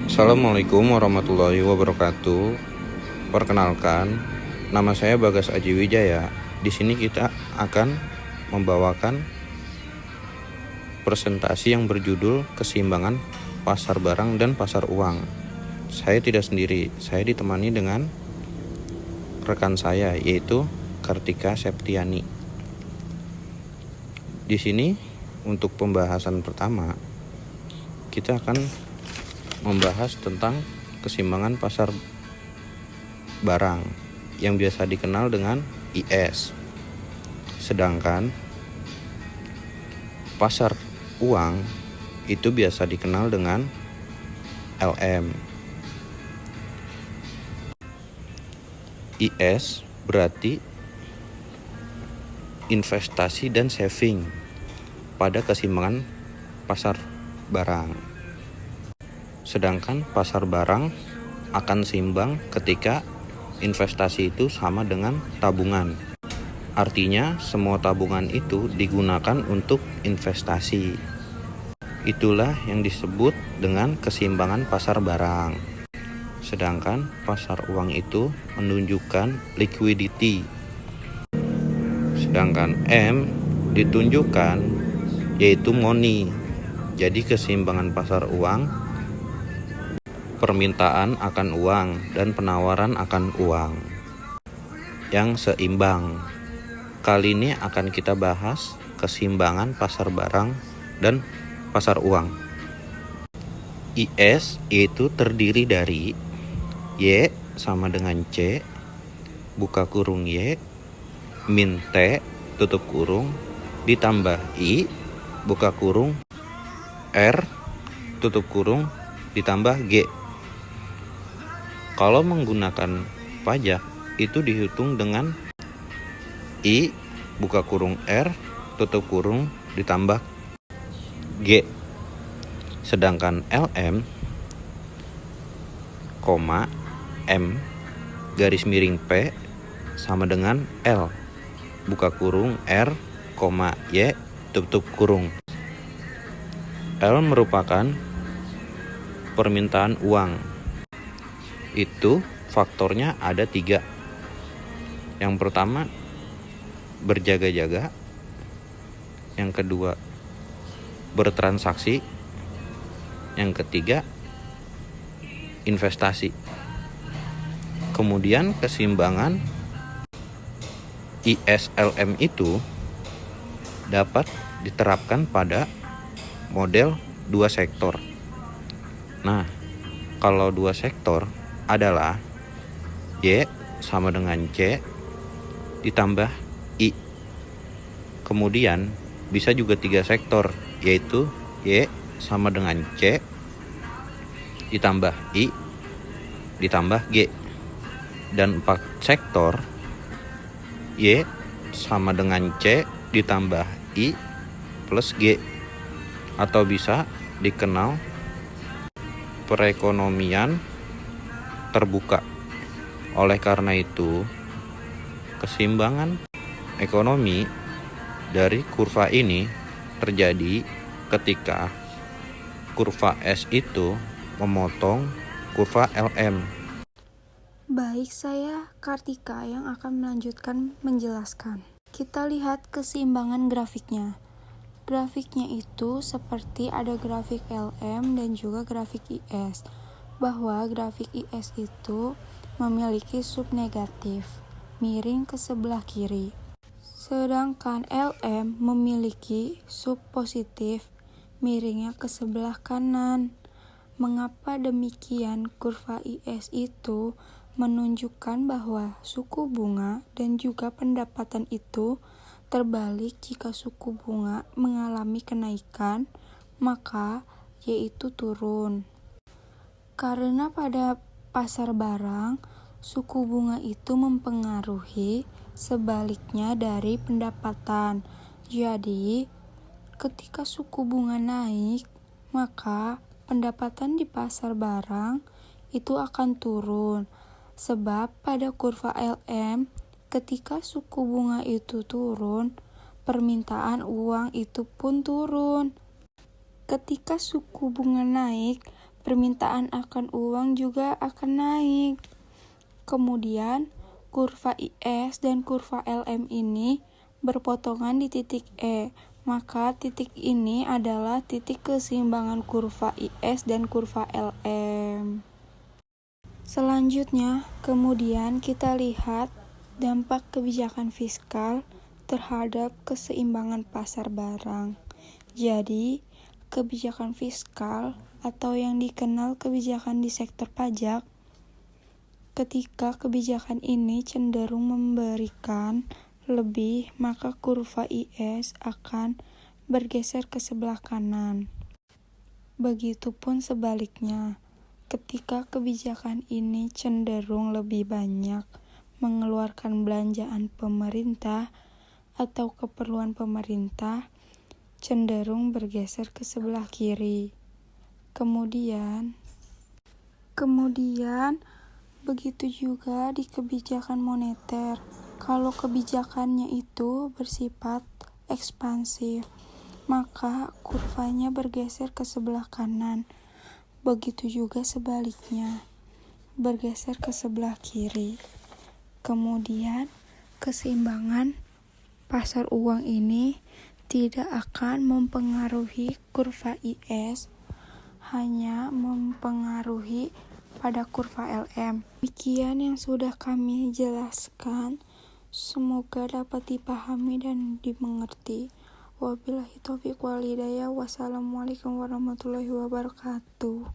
Assalamualaikum warahmatullahi wabarakatuh. Perkenalkan, nama saya Bagas Aji Wijaya. Di sini kita akan membawakan presentasi yang berjudul Keseimbangan Pasar Barang dan Pasar Uang. Saya tidak sendiri, saya ditemani dengan rekan saya yaitu Kartika Septiani. Di sini untuk pembahasan pertama kita akan membahas tentang keseimbangan pasar barang yang biasa dikenal dengan IS. Sedangkan pasar uang itu biasa dikenal dengan LM. IS berarti investasi dan saving pada keseimbangan pasar barang. Sedangkan pasar barang akan seimbang ketika investasi itu sama dengan tabungan. Artinya semua tabungan itu digunakan untuk investasi. Itulah yang disebut dengan keseimbangan pasar barang. Sedangkan pasar uang itu menunjukkan liquidity. Sedangkan M ditunjukkan yaitu money. Jadi keseimbangan pasar uang, permintaan akan uang dan penawaran akan uang yang seimbang. Kali ini akan kita bahas keseimbangan pasar barang dan pasar uang. IS yaitu terdiri dari Y sama dengan C, buka kurung Y, min T, tutup kurung, ditambah I, buka kurung, R, tutup kurung, ditambah G. Kalau menggunakan pajak itu dihitung dengan I, buka kurung R, tutup kurung, ditambah G. Sedangkan LM, M, garis miring P, sama dengan L, buka kurung R, Y, tutup kurung. L merupakan permintaan uang. Itu faktornya ada 3. Yang pertama berjaga-jaga, yang kedua bertransaksi, yang ketiga investasi. Kemudian keseimbangan ISLM itu dapat diterapkan pada model 2 sektor. Nah, kalau 2 sektor adalah Y sama dengan C ditambah I. Kemudian bisa juga 3 sektor, yaitu Y sama dengan C ditambah I ditambah G. Dan 4 sektor, Y sama dengan C ditambah I plus G, atau bisa dikenal perekonomian terbuka. Oleh karena itu, keseimbangan ekonomi dari kurva ini terjadi ketika kurva S itu memotong kurva LM. Baik, saya Kartika yang akan melanjutkan menjelaskan. Kita lihat keseimbangan grafiknya. Grafiknya itu seperti ada grafik LM dan juga grafik IS. Bahwa grafik IS itu memiliki sub negatif, miring ke sebelah kiri. Sedangkan LM memiliki sub positif, miringnya ke sebelah kanan. Mengapa demikian? Kurva IS itu menunjukkan bahwa suku bunga dan juga pendapatan itu terbalik. Jika suku bunga mengalami kenaikan, maka yaitu turun. Karena pada pasar barang, suku bunga itu mempengaruhi sebaliknya dari pendapatan. Jadi, ketika suku bunga naik, maka pendapatan di pasar barang itu akan turun. Sebab pada kurva LM, ketika suku bunga itu turun, permintaan uang itu pun turun. Ketika suku bunga naik, permintaan akan uang juga akan naik. Kemudian, kurva IS dan kurva LM ini berpotongan di titik E, maka titik ini adalah titik keseimbangan kurva IS dan kurva LM. Selanjutnya, kemudian kita lihat dampak kebijakan fiskal terhadap keseimbangan pasar barang. Jadi, kebijakan fiskal atau yang dikenal kebijakan di sektor pajak, ketika kebijakan ini cenderung memberikan lebih, maka kurva IS akan bergeser ke sebelah kanan. Begitupun sebaliknya, ketika kebijakan ini cenderung lebih banyak mengeluarkan belanjaan pemerintah atau keperluan pemerintah, cenderung bergeser ke sebelah kiri. Kemudian begitu juga di kebijakan moneter. Kalau kebijakannya itu bersifat ekspansif, maka kurvanya bergeser ke sebelah kanan. Begitu juga sebaliknya, bergeser ke sebelah kiri. Kemudian, keseimbangan pasar uang ini tidak akan mempengaruhi kurva IS, hanya mempengaruhi pada kurva LM. Demikian yang sudah kami jelaskan. Semoga dapat dipahami dan dimengerti. Wabillahi taufiq wal hidayah. Wassalamualaikum warahmatullahi wabarakatuh.